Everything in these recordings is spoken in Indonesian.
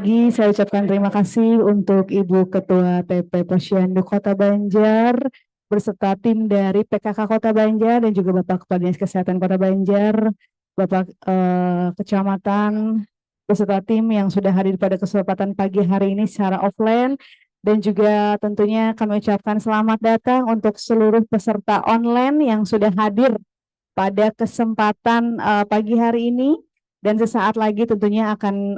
lagi saya ucapkan terima kasih untuk Ibu Ketua TP Posyandu Kota Banjar beserta tim dari PKK Kota Banjar dan juga Bapak Kepala Dinas Kesehatan Kota Banjar, Bapak Kecamatan beserta tim yang sudah hadir pada kesempatan pagi hari ini secara offline, dan juga tentunya kami ucapkan selamat datang untuk seluruh peserta online yang sudah hadir pada kesempatan pagi hari ini, dan sesaat lagi tentunya akan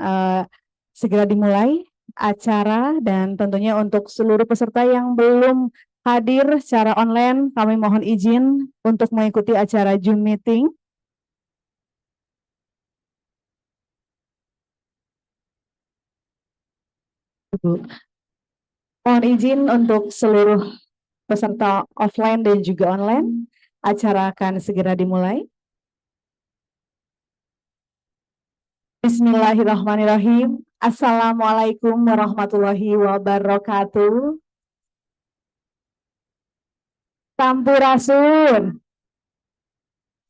segera dimulai acara. Dan tentunya untuk seluruh peserta yang belum hadir secara online, kami mohon izin untuk mengikuti acara Zoom meeting. Mohon izin untuk seluruh peserta offline dan juga online, acara akan segera dimulai. Bismillahirrahmanirrahim. Assalamualaikum warahmatullahi wabarakatuh. Sampurasun.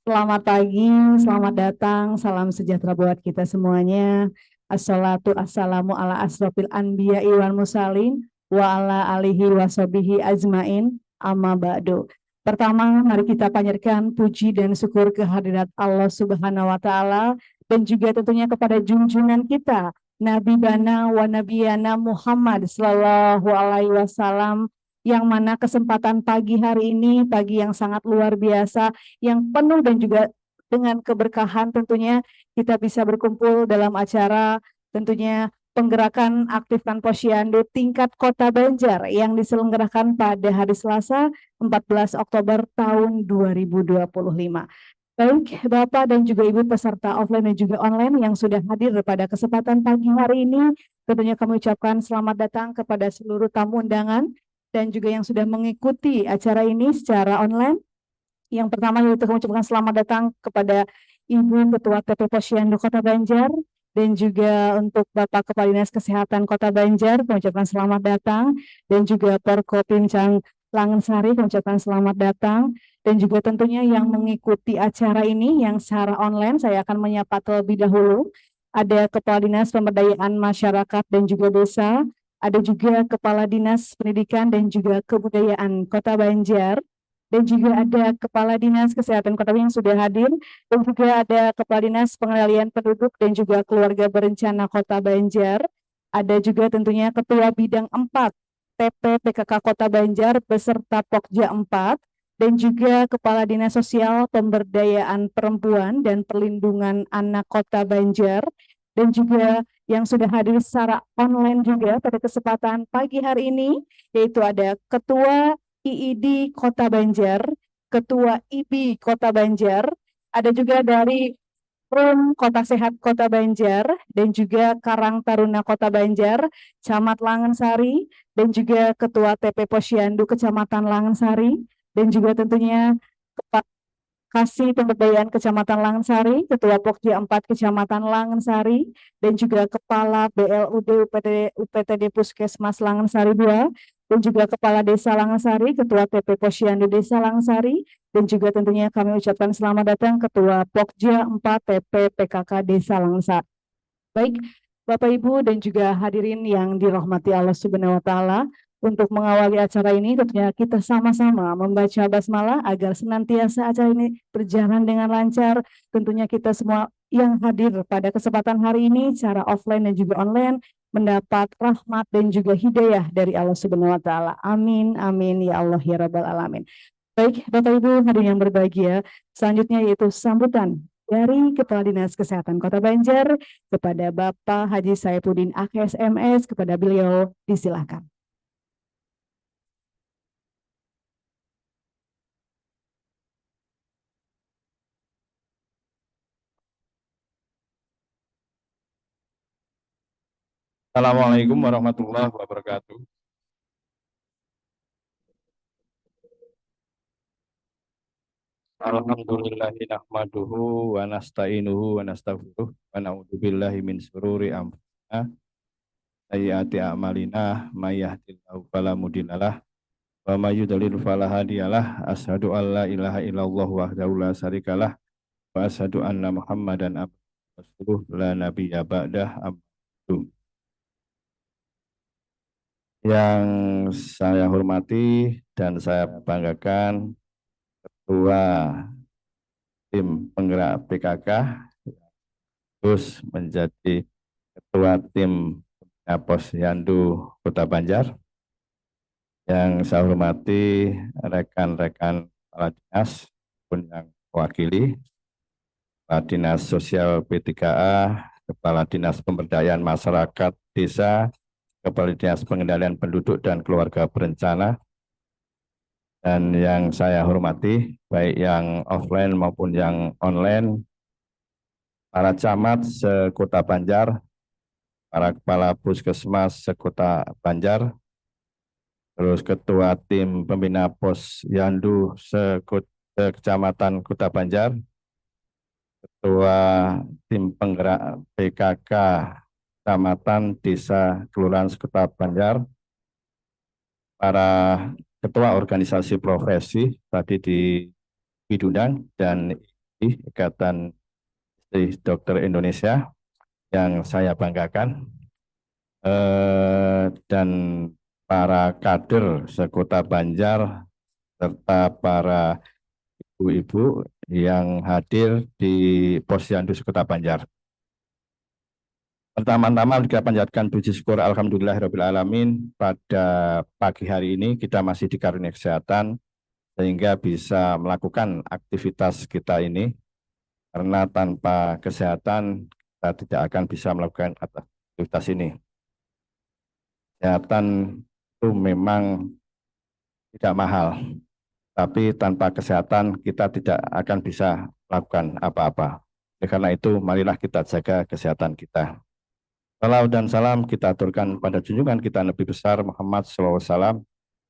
Selamat pagi, selamat datang, salam sejahtera buat kita semuanya. Assalatu assalamu ala asrofil anbiya'i wal mursalin wa ala alihi wa sahbihi ajmain, amma ba'du. Pertama, mari kita panjatkan puji dan syukur kehadirat Allah Subhanahu wa taala, dan juga tentunya kepada junjungan kita Nabi Bana wa Nabiyana Muhammad sallallahu alaihi wasallam, yang mana kesempatan pagi hari ini pagi yang sangat luar biasa, yang penuh dan juga dengan keberkahan. Tentunya kita bisa berkumpul dalam acara tentunya penggerakan aktifkan Posyandu tingkat Kota Banjar yang diselenggarakan pada hari Selasa 14 Oktober tahun 2025. Baik, Bapak dan juga Ibu peserta offline dan juga online yang sudah hadir pada kesempatan pagi hari ini, tentunya kami ucapkan selamat datang kepada seluruh tamu undangan dan juga yang sudah mengikuti acara ini secara online. Yang pertama yaitu kami ucapkan selamat datang kepada Ibu Ketua TP Posyandu Kota Banjar, dan juga untuk Bapak Kepala Dinas Kesehatan Kota Banjar, kami ucapkan selamat datang, dan juga Porkopincang Langensari, kami ucapkan selamat datang. Dan juga tentunya yang mengikuti acara ini yang secara online, saya akan menyapa terlebih dahulu. Ada Kepala Dinas Pemberdayaan Masyarakat dan juga Desa, ada juga Kepala Dinas Pendidikan dan juga Kebudayaan Kota Banjar, dan juga ada Kepala Dinas Kesehatan Kota yang sudah hadir, dan juga ada Kepala Dinas Pengendalian Penduduk dan juga Keluarga Berencana Kota Banjar. Ada juga tentunya Ketua Bidang 4 TP PKK Kota Banjar beserta Pokja 4, dan juga Kepala Dinas Sosial Pemberdayaan Perempuan dan Perlindungan Anak Kota Banjar, dan juga yang sudah hadir secara online juga pada kesempatan pagi hari ini, yaitu ada Ketua IID Kota Banjar, Ketua IBI Kota Banjar, ada juga dari Rum Kota Sehat Kota Banjar, dan juga Karang Taruna Kota Banjar, Camat Langensari, dan juga Ketua TP Posyandu Kecamatan Langensari, dan juga tentunya Kasih Pemberdayaan Kecamatan Langensari, Ketua Pokja 4 Kecamatan Langensari, dan juga Kepala BLUD UPTD Puskesmas Langensari 2, dan juga Kepala Desa Langensari, Ketua TP Posyandu Desa Langensari, dan juga tentunya kami ucapkan selamat datang Ketua Pokja 4 TP PKK Desa Langensari. Baik, Bapak Ibu dan juga hadirin yang dirahmati Allah Subhanahu wa taala, untuk mengawali acara ini tentunya kita sama-sama membaca basmalah agar senantiasa acara ini berjalan dengan lancar. Tentunya kita semua yang hadir pada kesempatan hari ini secara offline dan juga online mendapat rahmat dan juga hidayah dari Allah Subhanahu wa taala. Amin amin ya Allah ya rabbal alamin. Baik, Bapak Ibu hadirin yang berbahagia, selanjutnya yaitu sambutan dari Kepala Dinas Kesehatan Kota Banjar kepada Bapak Haji Saifuddin AKSMS, kepada beliau disilakan. Assalamualaikum warahmatullahi wabarakatuh. Alhamdulillahi nahmaduhu wa nasta'inuhu wa nastaghfiruh wa na'udzu billahi min syururi anfusina sayyiati a'malina may yahdihillahu fala mudhillalah wa may yudlil fala hadiyalah. Asyhadu an la ilaha illallah wahdahu la syarikalah wa asyhadu anna Muhammadan abduhu wa rasuluh la nabiyya ba'dah. Yang saya hormati dan saya banggakan Ketua Tim Penggerak PKK terus menjadi Ketua Tim Posyandu Kota Banjar. Yang saya hormati rekan-rekan kepala dinas pun yang mewakili Kepala Dinas Sosial P3A, Kepala Dinas Pemberdayaan Masyarakat Desa, Kepala Dinas Pengendalian Penduduk dan Keluarga Berencana, dan yang saya hormati baik yang offline maupun yang online, para camat sekota Banjar, para kepala puskesmas sekota Banjar, terus ketua tim pembina Posyandu sekecamatan Kota Banjar, ketua tim penggerak PKK kecamatan desa kelurahan sekota Banjar, para ketua organisasi profesi tadi diundang dan Ikatan Dokter Indonesia yang saya banggakan, dan para kader sekota Banjar serta para ibu-ibu yang hadir di Posyandu Sekota Banjar. Pertama-tama kita panjatkan puji syukur alhamdulillahirrahmanirrahim, pada pagi hari ini kita masih dikaruniai kesehatan sehingga bisa melakukan aktivitas kita ini, karena tanpa kesehatan kita tidak akan bisa melakukan aktivitas ini. Kesehatan itu memang tidak mahal, tapi tanpa kesehatan kita tidak akan bisa melakukan apa-apa. Karena itu, marilah kita jaga kesehatan kita. Salam dan salam kita aturkan pada junjungan kita Nabi besar Muhammad SAW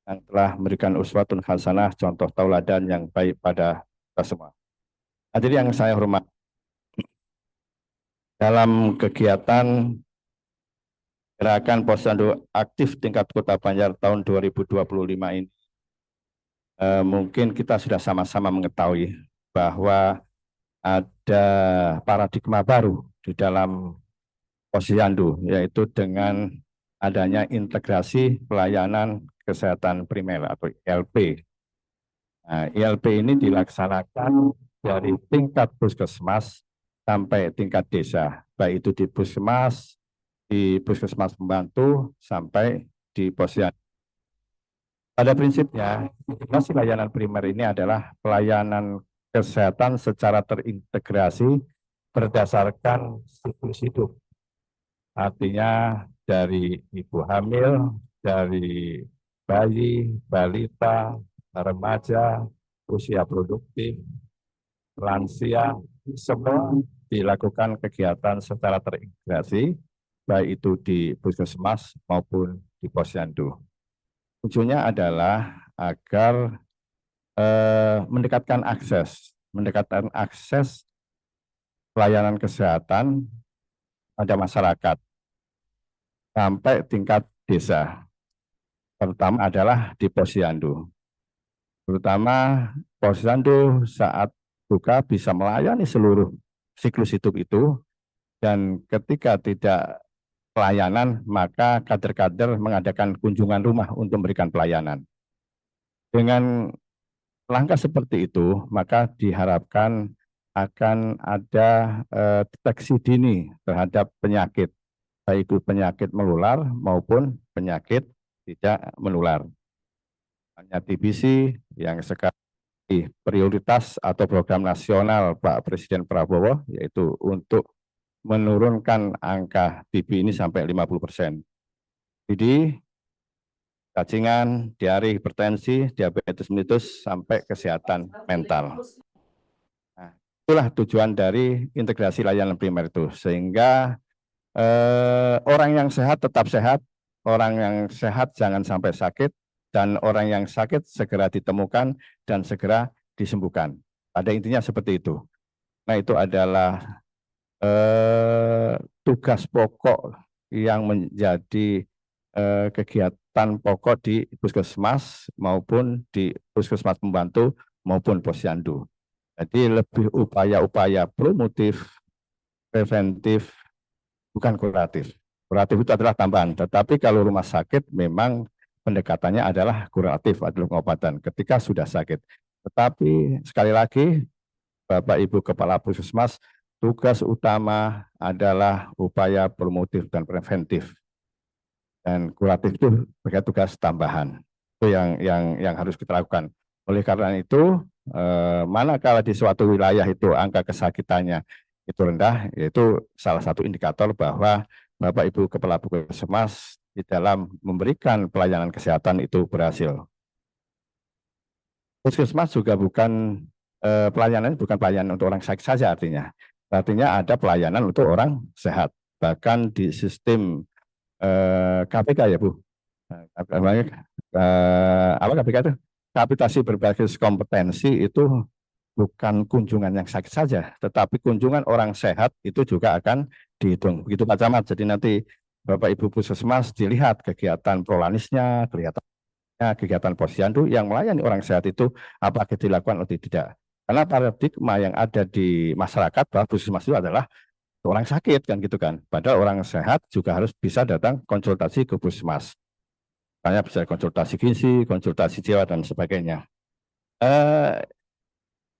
yang telah memberikan uswatun hasanah, contoh tauladan yang baik pada kita semua. Hadirin yang saya hormati, dalam kegiatan Gerakan Posyandu Aktif Tingkat Kota Banjar tahun 2025 ini, mungkin kita sudah sama-sama mengetahui bahwa ada paradigma baru di dalam Posyandu, yaitu dengan adanya integrasi pelayanan kesehatan primer atau ILP. Nah, ILP ini dilaksanakan dari tingkat puskesmas sampai tingkat desa, baik itu di puskesmas pembantu sampai di posyandu. Pada prinsipnya, integrasi layanan primer ini adalah pelayanan kesehatan secara terintegrasi berdasarkan siklus hidup. Artinya dari ibu hamil, dari bayi, balita, remaja, usia produktif, lansia, semua dilakukan kegiatan secara terintegrasi, baik itu di puskesmas maupun di posyandu. Tujuannya adalah agar mendekatkan akses pelayanan kesehatan pada masyarakat sampai tingkat desa, terutama adalah di posyandu. Terutama posyandu saat buka bisa melayani seluruh siklus hidup itu, dan ketika tidak pelayanan, maka kader-kader mengadakan kunjungan rumah untuk memberikan pelayanan. Dengan langkah seperti itu, maka diharapkan akan ada deteksi dini terhadap penyakit, baik itu penyakit menular maupun penyakit tidak menular. Hanya TBC yang sekarang prioritas atau program nasional Pak Presiden Prabowo, yaitu untuk menurunkan angka TB ini sampai 50%. Jadi cacingan, diare, hipertensi, diabetes mellitus, sampai kesehatan mental. Nah, itulah tujuan dari integrasi layanan primer itu, sehingga orang yang sehat tetap sehat, orang yang sehat jangan sampai sakit, dan orang yang sakit segera ditemukan dan segera disembuhkan. Pada intinya seperti itu. Nah, itu adalah tugas pokok yang menjadi kegiatan pokok di puskesmas maupun di puskesmas pembantu maupun posyandu. Jadi lebih upaya-upaya promotif, preventif, bukan kuratif. Kuratif itu adalah tambahan, tetapi kalau rumah sakit memang pendekatannya adalah kuratif, adalah pengobatan ketika sudah sakit. Tetapi sekali lagi, Bapak Ibu Kepala Puskesmas, tugas utama adalah upaya promotif dan preventif. Dan kuratif itu sebagai tugas tambahan. Itu yang harus kita lakukan. Oleh karena itu, manakala di suatu wilayah itu angka kesakitannya itu rendah, yaitu salah satu indikator bahwa Bapak Ibu Kepala Puskesmas di dalam memberikan pelayanan kesehatan itu berhasil. Puskesmas juga bukan pelayanan bukan pelayanan untuk orang sakit saja artinya. Artinya ada pelayanan untuk orang sehat. Bahkan di sistem KPK ya Bu. Apa KPK itu? Kapitasi berbasis kompetensi itu bukan kunjungan yang sakit saja, tetapi kunjungan orang sehat itu juga akan dihitung. Begitu Pak Camat. Jadi nanti Bapak Ibu Puskesmas dilihat kegiatan prolanisnya, kegiatan posyandu yang melayani orang sehat itu apakah dilakukan atau tidak. Karena paradigma yang ada di masyarakat bahwa puskesmas itu adalah orang sakit kan gitu kan. Padahal orang sehat juga harus bisa datang konsultasi ke puskesmas. Misalnya bisa konsultasi gizi, konsultasi jiwa dan sebagainya.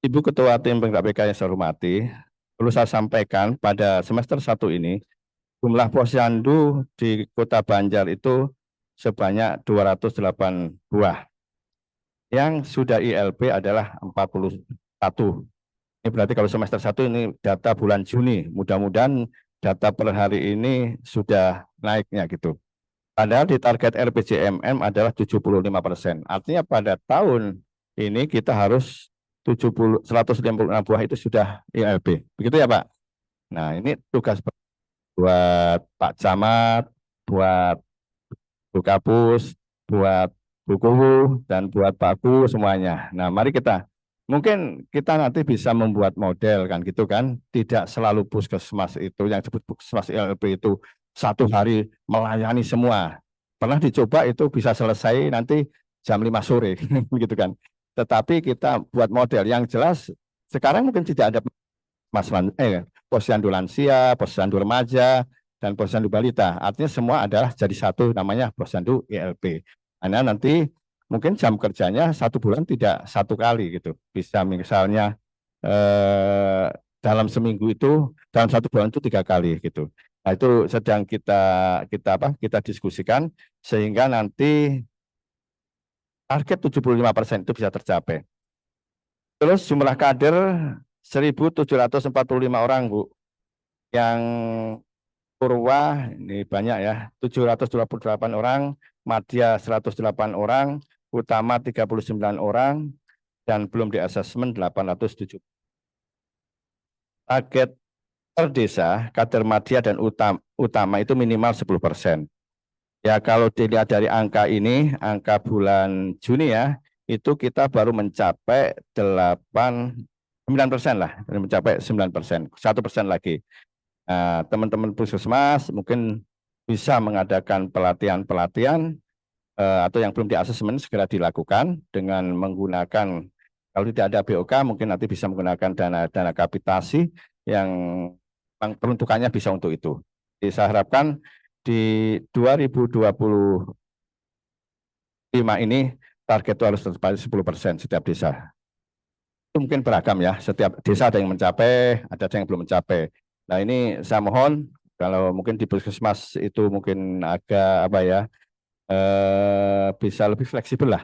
Ibu Ketua Tim KPK yang saya hormati, perlu saya sampaikan pada semester 1 ini jumlah posyandu di Kota Banjar itu sebanyak 208 buah. Yang sudah ILP adalah 41. Ini berarti kalau semester 1 ini data bulan Juni, mudah-mudahan data per hari ini sudah naiknya gitu. Padahal di target RPJMM adalah 75%. Artinya pada tahun ini kita harus 156 buah itu sudah ILP. Begitu ya Pak? Nah ini tugas buat Pak Camat, buat Bu Kapus, buat Bu Kuwu, dan buat Pak Ku semuanya. Nah mari mungkin kita nanti bisa membuat model kan gitu kan. Tidak selalu puskesmas itu yang disebut puskesmas ILP itu satu hari melayani semua. Pernah dicoba itu bisa selesai nanti jam 5 sore gitu kan. Tetapi kita buat model yang jelas sekarang mungkin tidak ada posyandu lansia, posyandu remaja, dan posyandu balita. Artinya semua adalah jadi satu namanya posyandu ILP. Karena nanti mungkin jam kerjanya 1 bulan tidak 1 kali gitu. Bisa misalnya dalam seminggu itu, dalam 1 bulan itu 3 kali gitu. Nah itu sedang kita diskusikan sehingga nanti target 75% itu bisa tercapai. Terus jumlah kader 1.745 orang Bu. Yang Purwa ini banyak ya, 728 orang, Madya 108 orang, Utama 39 orang, dan belum di asesmen 807. Target per desa, kader Madya dan Utama itu minimal 10%. Ya kalau dilihat dari angka ini, angka bulan Juni ya, itu kita baru mencapai 9% lah, mencapai 9%, 1% lagi. Nah, teman-teman puskesmas mungkin bisa mengadakan pelatihan-pelatihan atau yang belum di asesmen segera dilakukan dengan menggunakan, kalau tidak ada BOK mungkin nanti bisa menggunakan dana kapitasi yang peruntukannya bisa untuk itu. Jadi saya harapkan di 2025 ini target itu harus tercapai 10% setiap desa. Itu mungkin beragam ya, setiap desa ada yang mencapai, ada yang belum mencapai. Nah ini saya mohon kalau mungkin di puskesmas itu mungkin agak bisa lebih fleksibel lah